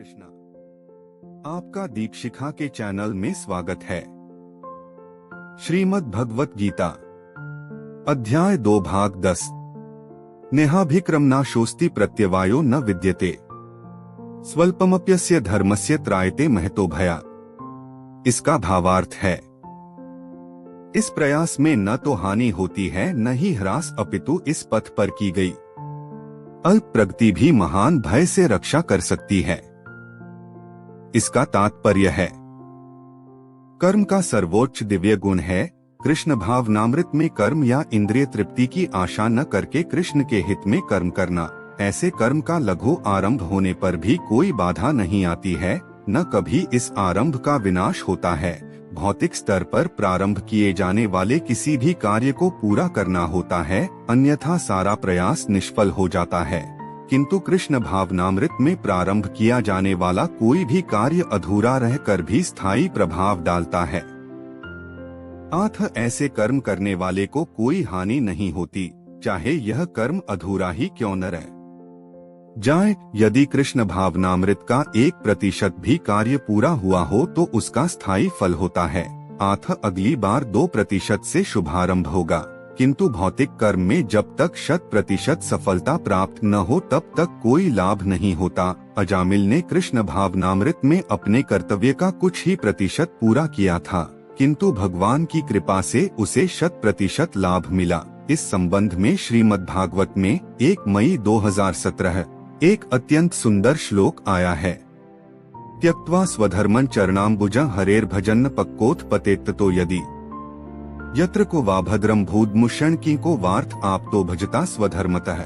कृष्णा। आपका दीक्षिखा के चैनल में स्वागत है। श्रीमद् भगवत गीता अध्याय 2 भाग 10 नेहाभिक्रमनाशोस्ति प्रत्यवायो न विद्यते स्वल्पमप्यस्य धर्मस्य त्रायते महतो भयात्। इसका भावार्थ है, इस प्रयास में न तो हानि होती है न ही ह्रास, अपितु इस पथ पर की गई अल्प प्रगति भी महान भय से रक्षा कर सकती है। इसका तात्पर्य है, कर्म का सर्वोच्च दिव्य गुण है कृष्ण भावनामृत में कर्म या इंद्रिय तृप्ति की आशा न करके कृष्ण के हित में कर्म करना। ऐसे कर्म का लघु आरंभ होने पर भी कोई बाधा नहीं आती है, न कभी इस आरंभ का विनाश होता है। भौतिक स्तर पर प्रारंभ किए जाने वाले किसी भी कार्य को पूरा करना होता है, अन्यथा सारा प्रयास निष्फल हो जाता है। किंतु कृष्ण भावनामृत में प्रारंभ किया जाने वाला कोई भी कार्य अधूरा रहकर भी स्थायी प्रभाव डालता है। अतः ऐसे कर्म करने वाले को कोई हानि नहीं होती, चाहे यह कर्म अधूरा ही क्यों न रहे जाए। यदि कृष्ण भावनामृत का 1% भी कार्य पूरा हुआ हो तो उसका स्थायी फल होता है, अतः अगली बार 2% से शुभारंभ होगा। किंतु भौतिक कर्म में जब तक 100% सफलता प्राप्त न हो तब तक कोई लाभ नहीं होता। अजामिल ने कृष्ण भावनामृत में अपने कर्तव्य का कुछ ही प्रतिशत पूरा किया था, किंतु भगवान की कृपा से उसे 100% लाभ मिला। इस संबंध में श्रीमद्भागवत में 1 मई 2017 एक अत्यंत सुंदर श्लोक आया है। त्यक्त्वा स्वधर्मं चरणाम्बुजं हरेर भजन पक्कोत्पतेत्तो यदि यत्र को वा भद्रम भूद्मुषण की को वार्थ आप तो भजता स्वधर्मतः।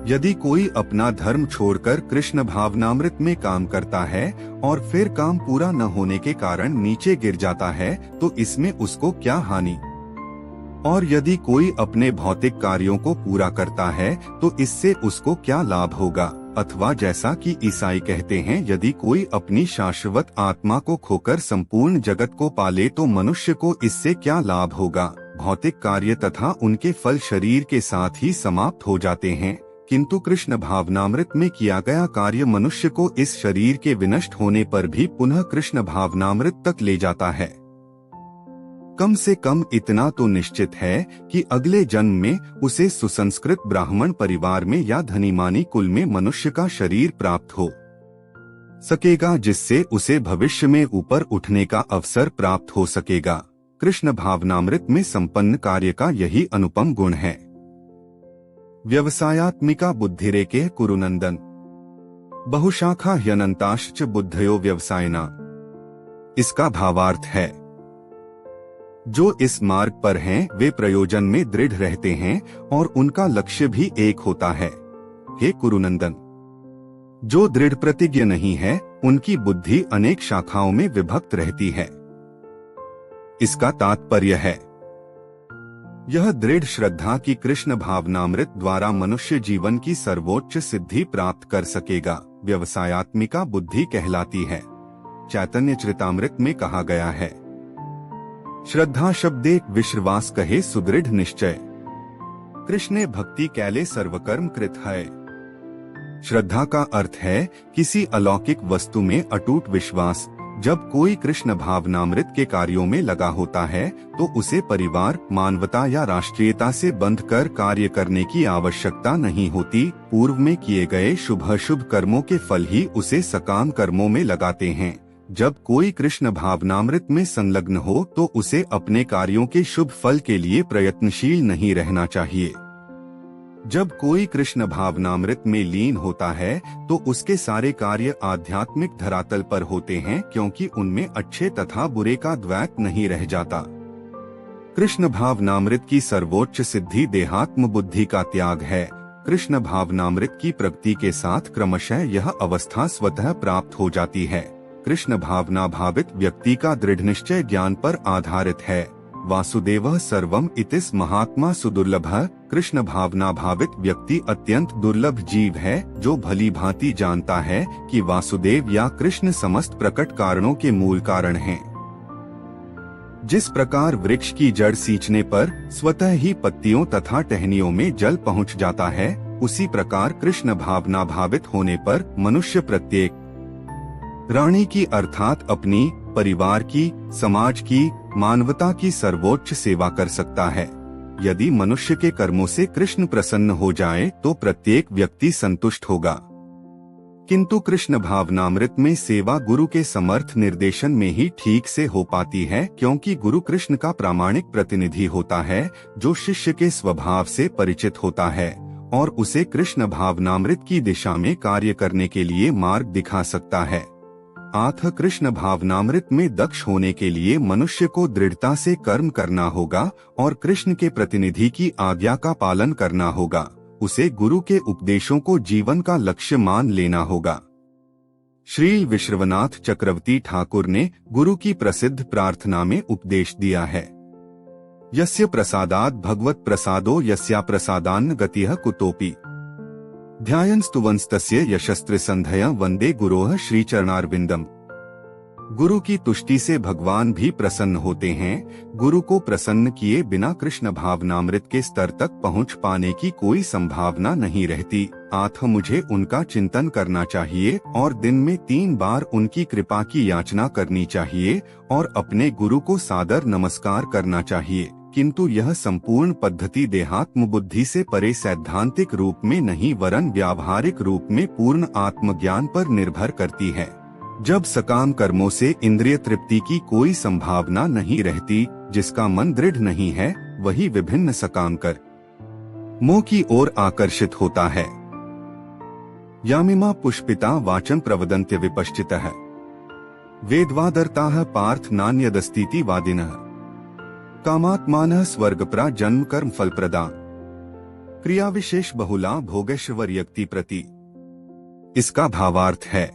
यदि कोई अपना धर्म छोड़कर कृष्ण भावनामृत में काम करता है और फिर काम पूरा न होने के कारण नीचे गिर जाता है तो इसमें उसको क्या हानि। और यदि कोई अपने भौतिक कार्यों को पूरा करता है तो इससे उसको क्या लाभ होगा। अथवा जैसा कि ईसाई कहते हैं, यदि कोई अपनी शाश्वत आत्मा को खोकर संपूर्ण जगत को पाले तो मनुष्य को इससे क्या लाभ होगा। भौतिक कार्य तथा उनके फल शरीर के साथ ही समाप्त हो जाते हैं, किंतु कृष्ण भावनामृत में किया गया कार्य मनुष्य को इस शरीर के विनष्ट होने पर भी पुनः कृष्ण भावनामृत तक ले जाता है। कम से कम इतना तो निश्चित है कि अगले जन्म में उसे सुसंस्कृत ब्राह्मण परिवार में या धनीमानी कुल में मनुष्य का शरीर प्राप्त हो सकेगा, जिससे उसे भविष्य में ऊपर उठने का अवसर प्राप्त हो सकेगा। कृष्ण भावनामृत में संपन्न कार्य का यही अनुपम गुण है। व्यवसायात्मिका बुद्धिरेके कुरुनंदन बहुशाखा ह्यनंताश्च बुद्धयो व्यवसायिना। इसका भावार्थ है, जो इस मार्ग पर हैं वे प्रयोजन में दृढ़ रहते हैं और उनका लक्ष्य भी एक होता है। हे कुरुनंदन, जो दृढ़ प्रतिज्ञ नहीं है उनकी बुद्धि अनेक शाखाओं में विभक्त रहती है। इसका तात्पर्य है, यह दृढ़ श्रद्धा की कृष्ण भावनामृत द्वारा मनुष्य जीवन की सर्वोच्च सिद्धि प्राप्त कर सकेगा, व्यवसायात्मिका बुद्धि कहलाती है। चैतन्य चरितामृत में कहा गया है, श्रद्धा शब्दे विश्वास कहे सुदृढ़ निश्चय, कृष्णे भक्ति कैले सर्वकर्म कृत है। श्रद्धा का अर्थ है किसी अलौकिक वस्तु में अटूट विश्वास। जब कोई कृष्ण भावनामृत के कार्यों में लगा होता है तो उसे परिवार, मानवता या राष्ट्रीयता से बंधकर कार्य करने की आवश्यकता नहीं होती। पूर्व में किए गए शुभ कर्मों के फल ही उसे सकाम कर्मों में लगाते हैं। जब कोई कृष्ण भावनामृत में संलग्न हो तो उसे अपने कार्यों के शुभ फल के लिए प्रयत्नशील नहीं रहना चाहिए। जब कोई कृष्ण भावनामृत में लीन होता है तो उसके सारे कार्य आध्यात्मिक धरातल पर होते हैं, क्योंकि उनमें अच्छे तथा बुरे का द्वैत नहीं रह जाता। कृष्ण भावनामृत की सर्वोच्च सिद्धि देहात्म बुद्धि का त्याग है। कृष्ण भावनामृत की प्रगति के साथ क्रमशः यह अवस्था स्वतः प्राप्त हो जाती है। कृष्ण भावना भावित व्यक्ति का दृढ़ निश्चय ज्ञान पर आधारित है। वासुदेवः सर्वम इतिस महात्मा सुदुर्लभः। कृष्ण भावना भावित व्यक्ति अत्यंत दुर्लभ जीव है जो भली भांति जानता है कि वासुदेव या कृष्ण समस्त प्रकट कारणों के मूल कारण हैं। जिस प्रकार वृक्ष की जड़ सींचने पर स्वतः ही पत्तियों तथा टहनियों में जल पहुंच जाता है, उसी प्रकार कृष्ण भावना भावित होने पर मनुष्य प्रत्येक रानी की अर्थात अपनी, परिवार की, समाज की, मानवता की सर्वोच्च सेवा कर सकता है। यदि मनुष्य के कर्मों से कृष्ण प्रसन्न हो जाए तो प्रत्येक व्यक्ति संतुष्ट होगा। किंतु कृष्ण भावनामृत में सेवा गुरु के समर्थ निर्देशन में ही ठीक से हो पाती है, क्योंकि गुरु कृष्ण का प्रामाणिक प्रतिनिधि होता है, जो शिष्य के स्वभाव से परिचित होता है और उसे कृष्ण भावनामृत की दिशा में कार्य करने के लिए मार्ग दिखा सकता है। आथ कृष्ण भावनामृत में दक्ष होने के लिए मनुष्य को दृढ़ता से कर्म करना होगा और कृष्ण के प्रतिनिधि की आज्ञा का पालन करना होगा। उसे गुरु के उपदेशों को जीवन का लक्ष्य मान लेना होगा। श्री विश्वनाथ चक्रवर्ती ठाकुर ने गुरु की प्रसिद्ध प्रार्थना में उपदेश दिया है, यस्य प्रसादात् भगवत प्रसादो यस्या प्रसादान्न गतिः कुतोपि ध्यायन्स्तुवंस्तस्य यशस्त्र संधय वंदे गुरोः श्री चरणारविंदम। गुरु की तुष्टि से भगवान भी प्रसन्न होते हैं। गुरु को प्रसन्न किए बिना कृष्ण भावनामृत के स्तर तक पहुंच पाने की कोई संभावना नहीं रहती। आथ मुझे उनका चिंतन करना चाहिए और दिन में 3 बार उनकी कृपा की याचना करनी चाहिए और अपने गुरु को सादर नमस्कार करना चाहिए। किंतु यह संपूर्ण पद्धति देहात्म बुद्धि से परे सैद्धांतिक रूप में नहीं वरन व्यावहारिक रूप में पूर्ण आत्मज्ञान पर निर्भर करती है। जब सकाम कर्मों से इंद्रिय तृप्ति की कोई संभावना नहीं रहती, जिसका मन दृढ़ नहीं है, वही विभिन्न सकाम कर्मों की ओर आकर्षित होता है। यामिमा पुष्पिता वाचन प्रवदन्त्य विपश्चितः वेदवादर्ताः पार्थ नान्यदस्तीति वादिनः कामात्मानः स्वर्गप्रा जन्म कर्म फलप्रदा क्रिया विशेष बहुला भोगेश्वर्यक्ति प्रति। इसका भावार्थ है,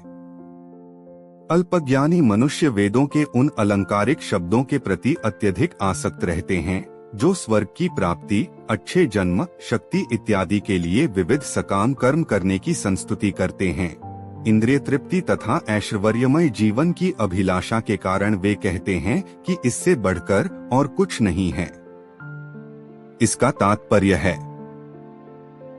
अल्पज्ञानी मनुष्य वेदों के उन अलंकारिक शब्दों के प्रति अत्यधिक आसक्त रहते हैं जो स्वर्ग की प्राप्ति, अच्छे जन्म, शक्ति इत्यादि के लिए विविध सकाम कर्म करने की संस्तुति करते हैं। इंद्रिय तृप्ति तथा ऐश्वर्यमय जीवन की अभिलाषा के कारण वे कहते हैं कि इससे बढ़कर और कुछ नहीं है। इसका तात्पर्य है,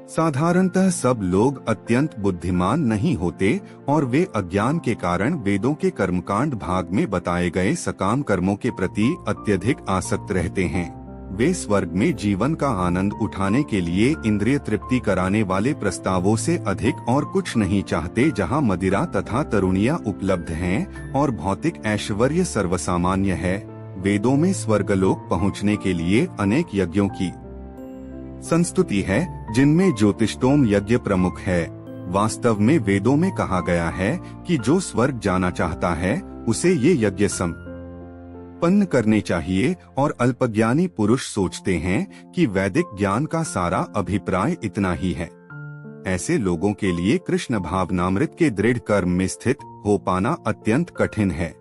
साधारणतः सब लोग अत्यंत बुद्धिमान नहीं होते और वे अज्ञान के कारण वेदों के कर्मकांड भाग में बताए गए सकाम कर्मों के प्रति अत्यधिक आसक्त रहते हैं। वे स्वर्ग में जीवन का आनंद उठाने के लिए इंद्रिय तृप्ति कराने वाले प्रस्तावों से अधिक और कुछ नहीं चाहते, जहां मदिरा तथा तरुणियां उपलब्ध हैं और भौतिक ऐश्वर्य सर्वसामान्य है। वेदों में स्वर्गलोक पहुंचने के लिए अनेक यज्ञों की संस्तुति है, जिनमें ज्योतिष्टोम यज्ञ प्रमुख है। वास्तव में वेदों में कहा गया है कि जो स्वर्ग जाना चाहता है उसे ये यज्ञ संपन्न करने चाहिए और अल्पज्ञानी पुरुष सोचते हैं कि वैदिक ज्ञान का सारा अभिप्राय इतना ही है। ऐसे लोगों के लिए कृष्ण भावनामृत के दृढ़ कर्म में स्थित हो पाना अत्यंत कठिन है।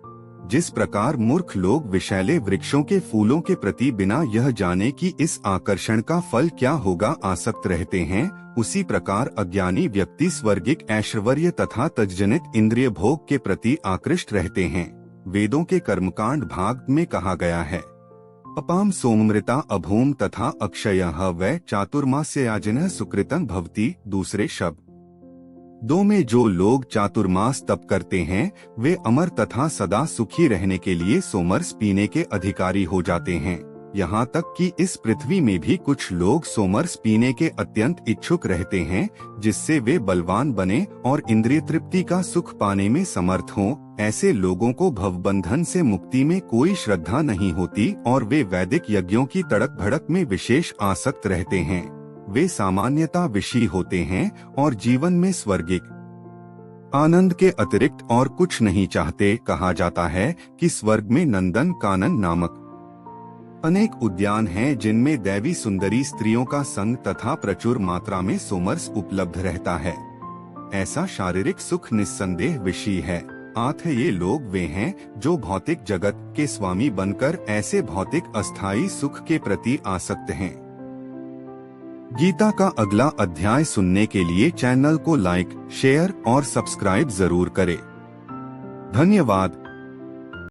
जिस प्रकार मूर्ख लोग विषैले वृक्षों के फूलों के प्रति बिना यह जाने कि इस आकर्षण का फल क्या होगा आसक्त रहते हैं, उसी प्रकार अज्ञानी व्यक्ति स्वर्गिक ऐश्वर्य तथा तज्जनित इंद्रिय भोग के प्रति आकृष्ट रहते हैं। वेदों के कर्मकांड भाग में कहा गया है, अपाम सोममृता अभूम तथा अक्षयः वै चातुर्मास्ययाजिनः सुकृतं भवति। दूसरे शब्द 2 में जो लोग चातुर्मास तप करते हैं वे अमर तथा सदा सुखी रहने के लिए सोमरस पीने के अधिकारी हो जाते हैं। यहाँ तक कि इस पृथ्वी में भी कुछ लोग सोमरस पीने के अत्यंत इच्छुक रहते हैं, जिससे वे बलवान बने और इंद्रिय तृप्ति का सुख पाने में समर्थ हों। ऐसे लोगों को भवबंधन से मुक्ति में कोई श्रद्धा नहीं होती और वे वैदिक यज्ञों की तड़क भड़क में विशेष आसक्त रहते हैं। वे सामान्यता विषयी होते हैं और जीवन में स्वर्गिक आनंद के अतिरिक्त और कुछ नहीं चाहते। कहा जाता है कि स्वर्ग में नंदन कानन नामक अनेक उद्यान हैं, जिनमें दैवी सुंदरी स्त्रियों का संग तथा प्रचुर मात्रा में सोमरस उपलब्ध रहता है। ऐसा शारीरिक सुख निस्संदेह विषयी है। आठ ये लोग वे हैं जो भौतिक जगत के स्वामी बनकर ऐसे भौतिक अस्थायी सुख के प्रति आसक्त हैं। गीता का अगला अध्याय सुनने के लिए चैनल को लाइक, शेयर और सब्सक्राइब जरूर करें। धन्यवाद।